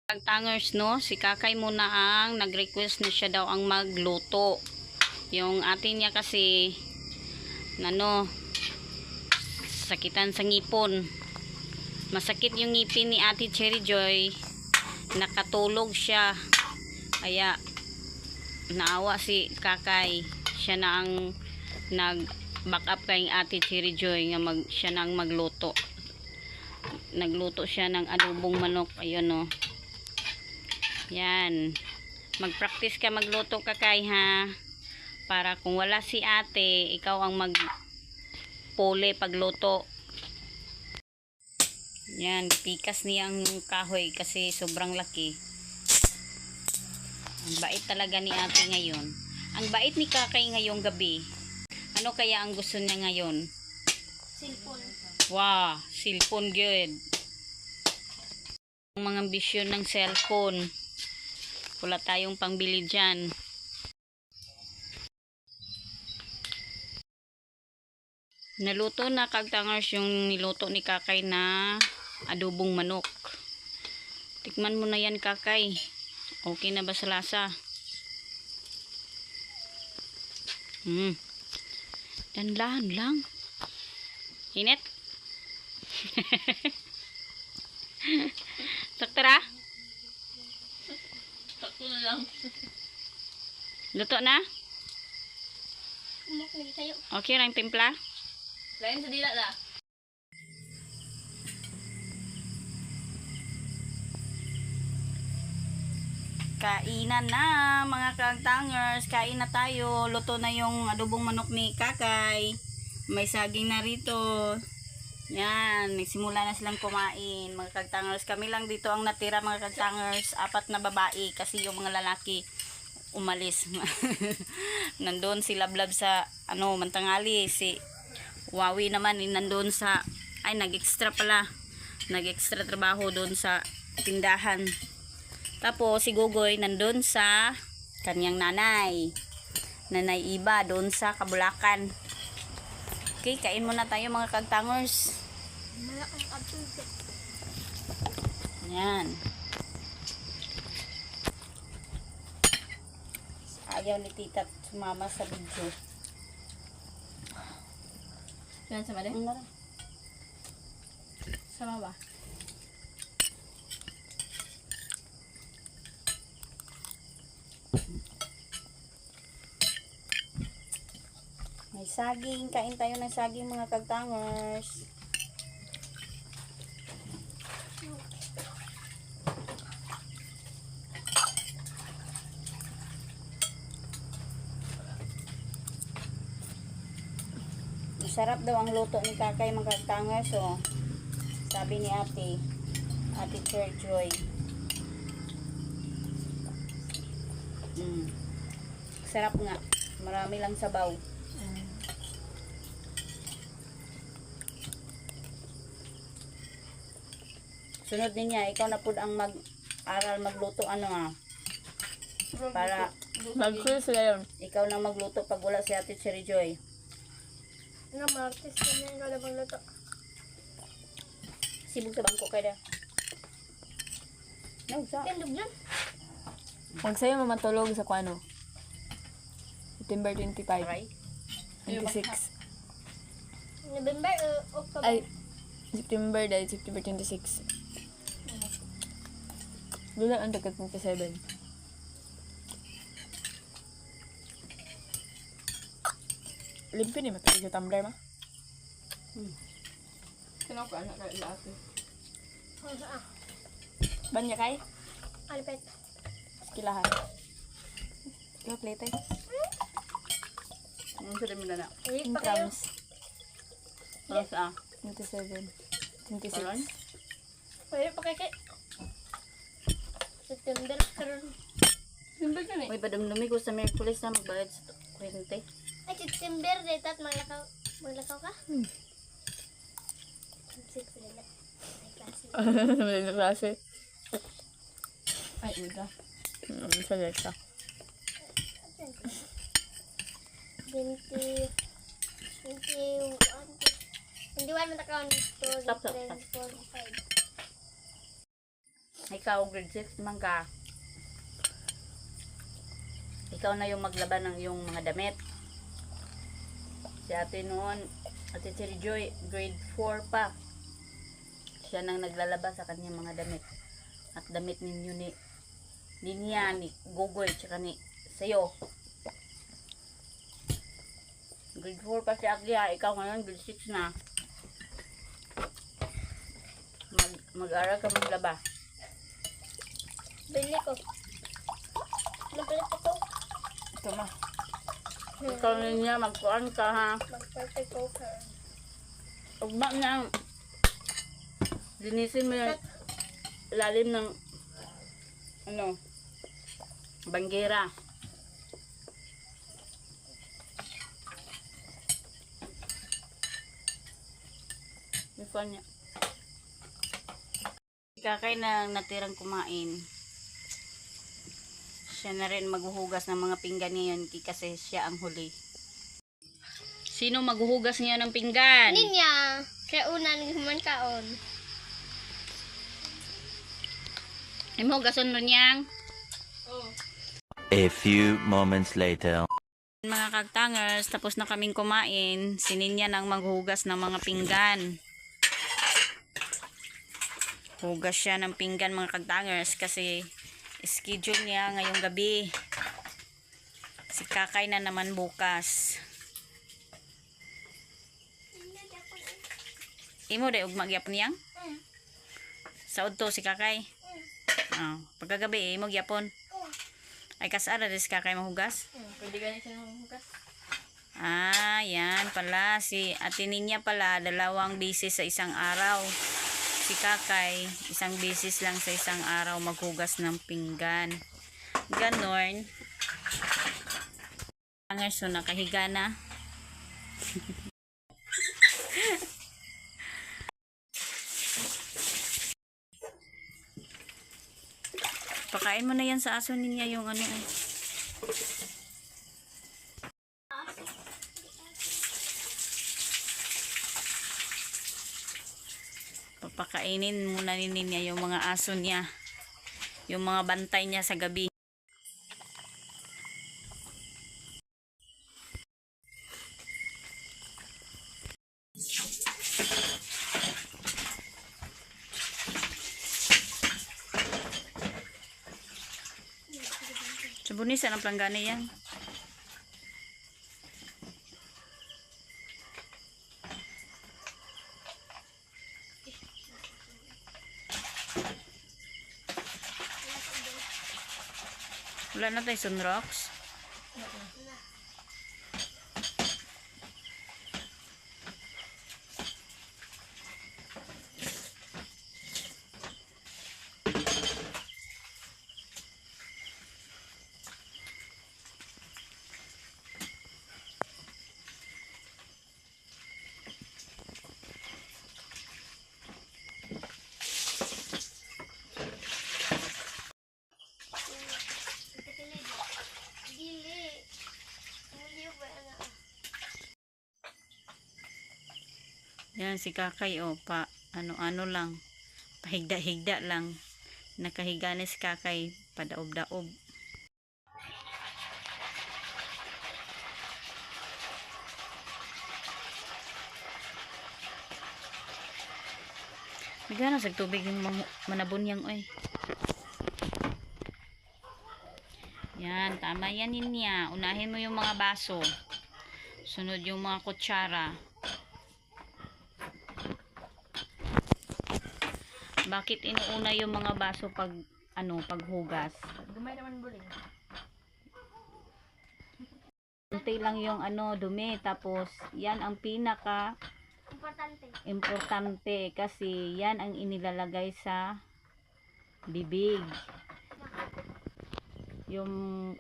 Tangers, no, si Kakay muna ang nag-request na siya daw ang magluto. Yung atin niya kasi sakitan sa ngipon. Masakit yung ngipin ni Ate Cherry Joy. Nakatulog siya. Kaya naawa si Kakay. Siya na ang nag-back up kay Ate Cherry Joy nga siya na ang magluto. Nagluto siya ng adobong manok. Ayun, no. Yan. Mag-practice ka magluto, Kakay, ha? Para kung wala si ate, ikaw ang mag-pole pagluto. Yan. Pikas niya ang kahoy kasi sobrang laki. Ang bait talaga ni ate ngayon. Ang bait ni Kakay ngayong gabi. Ano kaya ang gusto niya ngayon? Cellphone. Wow, cellphone good. Ang mga ambisyon ng cellphone. Wala tayong pangbili dyan. Naluto na kagtangers yung niluto ni Kakay na adobong manok. Tikman mo na yan, Kakay. Okay na ba sa lasa? Dandahan lang. Init? Saktara? Sakto na lang. Luto na? Umaklig tayo. Okay lang timpla? Lain sa dila na. Kainan na mga kagtangers. Kain na tayo. Luto na yung adobong manok ni Kakay. May saging na rito. Yan. Nagsimula na silang kumain. Mga kagtangers. Kami lang dito ang natira mga kagtangers. 4 na babae. Kasi yung mga lalaki umalis. Nandun si Lablab sa Mantangali. Si Wawi naman nandun sa nag-extra pala. Nag-extra trabaho doon sa tindahan. Tapos si Gogoy nandun sa kanyang nanay. Nanay Iba doon sa Kabulakan. Okay, kain muna tayo mga kagtangers. Malakang absente. Yan. Ayaw ni tita sumama sa video. Yan sama din? Sama ba? May saging. Kain tayo ng saging mga kagtangers. Masarap daw ang luto ni Kakay mga kagtangers. So, sabi ni Ate Cherry Joy. Sarap nga. Marami lang sabaw. Sunod niya, ikaw na po ang mag-aral magluto para Mag-quiz sila yun. ikaw na magluto pag wala si Ate Cherry Joy. Ano, mag-quiz na yung kada magluto. Sibog sa bangko kayo da. No, sa. Tindog lang. Huwag sa'yo mamatulog sa kwano. September 25. Aray. 26. November o October? Ay, September dahil September 26. Doon lang ang tagat 27. Limpi ni matulog sa tumbler ma. Ano ka anak ka lahat eh? Ano sa Banya kay? Alipet. Kilahan. Yung plate ay. Ano sa dami na? Ulit Yung pa kayo. crumbs. Para sa 27. 26. Karon? Ulit pa kayo. September karon. September ka na Uy, padumdumi ko sa Merkulis na magbayad sa 20. Ay, September dito at maglakaw ka? September. Ay, klase. May na klase. Ay, uda. Sa lekta. 21 mo na kaon. 2, Stop, stop, 3, stop. 4, 5. Ikaw, grade 6 naman ka. Ikaw na yung maglaban ng yung mga damit. Si ate noon, ate Cherry Joy, grade 4 pa. Siya nang naglalaba sa kanyang mga damit. At damit ninyo ni niya, ni Gogoy, tsaka ni sayo. Grade 4 pa si Aglia, ikaw ngayon grade 6 na. Mag-aral ka maglaba. Bili ko. Napalit ako. Ito ma. Ikaw niya, magkuhan ka ha. Mag-perfect ko ka. Ugma na, linisin mo yung lalim ng ano, banggera. Ikaw niya. Kakay na natirang kumain. Siya na rin maghuhugas ng mga pinggan ngayon kasi siya ang huli. Sino maghuhugas ngayon ng pinggan? Ninya. Kaya una naghuman kaon. Imo gason nun yang. A few moments later. Mga kagtangers, tapos na kaming kumain. Sininya nang maghugas ng mga pinggan. Hugas siya ng pinggan mga kagtangers kasi schedule niya ngayong gabi. Si Kakay na naman bukas. Imo de ug magyapon niyang? Saud to si Kakay. Pagkagabi imo gyapon. Ay kasara des Kakay mahugas. Pwede ganit siya ng hugas. Yan pala si Ate Ninya pala dalawang beses sa isang araw. Si Kakay isang beses lang sa isang araw maghugas ng pinggan. Ganon. So nakahiga na. Pakain mo na yan sa aso niya yung ano eh. Papakainin muna niya yung mga aso niya. Yung mga bantay niya sa gabi. Sabunisan ang planggana yan. Wala na tayo sunrocks. Yan si Kakay ano lang, pahigda-higda lang. Nakahiga na si Kakay, padaob-daob. Bigyan na sa tubig yung manabunyang oy. Yan, tama yan niya. Unahin mo yung mga baso. Sunod yung mga kutsara. Bakit inuuna yung mga baso paghugas? Dumay naman buling. Unti lang yung dumi, tapos yan ang pinaka importante kasi yan ang inilalagay sa bibig. Yung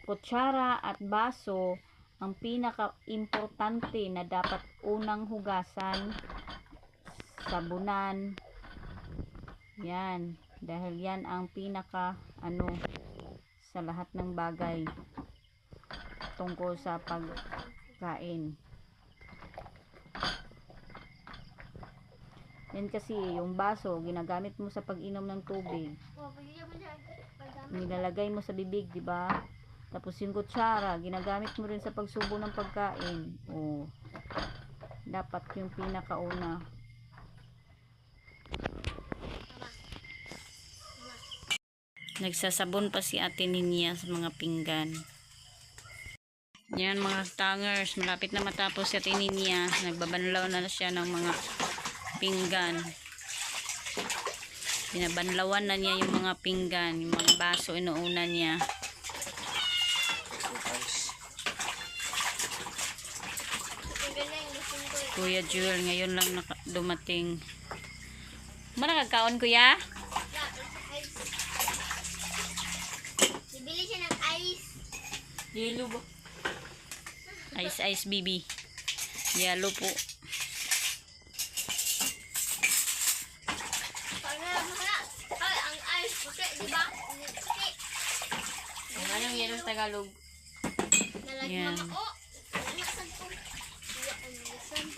kutsara at baso ang pinaka importante na dapat unang hugasan, sabunan. Yan, dahil yan ang pinaka sa lahat ng bagay tungkol sa pagkain. Yan kasi yung baso, ginagamit mo sa pag-inom ng tubig. Oh, pwede mo siya paggamit. Nilalagay mo sa bibig, di ba? Tapos yung kutsara, ginagamit mo rin sa pagsubo ng pagkain. Oh. Dapat yung pinakauna. Nagsasabon pa si Ate Ninia sa mga pinggan. Yan mga tangers, malapit na matapos si Ate Ninia. Nagbabanlaw na siya ng mga pinggan. Binabanlawan na niya yung mga pinggan, yung mga baso inuuna niya. Kuya Jewel, ngayon lang dumating. Manakagkaon kuya? Bibili siya ng ice. Yelo ba? Ice bibi. Yellow po. Ay, ang ice. Puti, di ba? Puti. Anong yelo sa Tagalog? Yan. Nalagmang ako. Nasaan ko? Nasaan?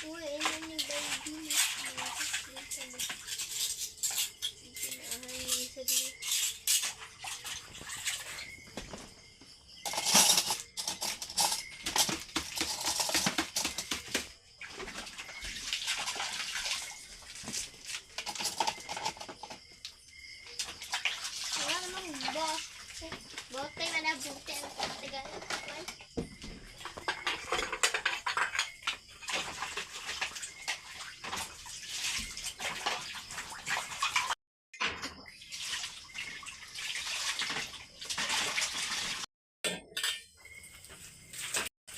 Uy, ano ni baby? Wala namang bote na na bote ang Tagalog.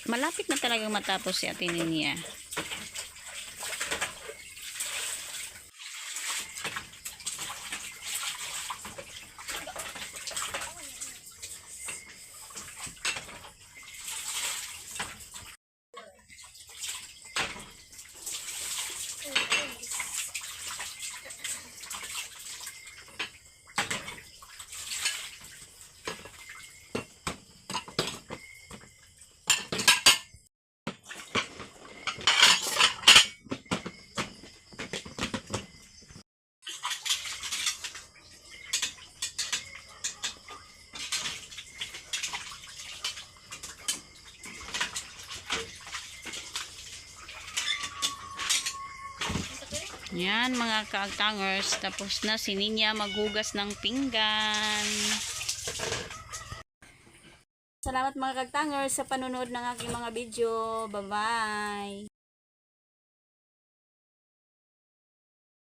Malapit na talagang matapos si Ate Ninia. Yan mga kaagtangers, tapos na si Ninia maghugas ng pinggan. Salamat mga kaagtangers sa panonood ng aking mga video. Bye-bye!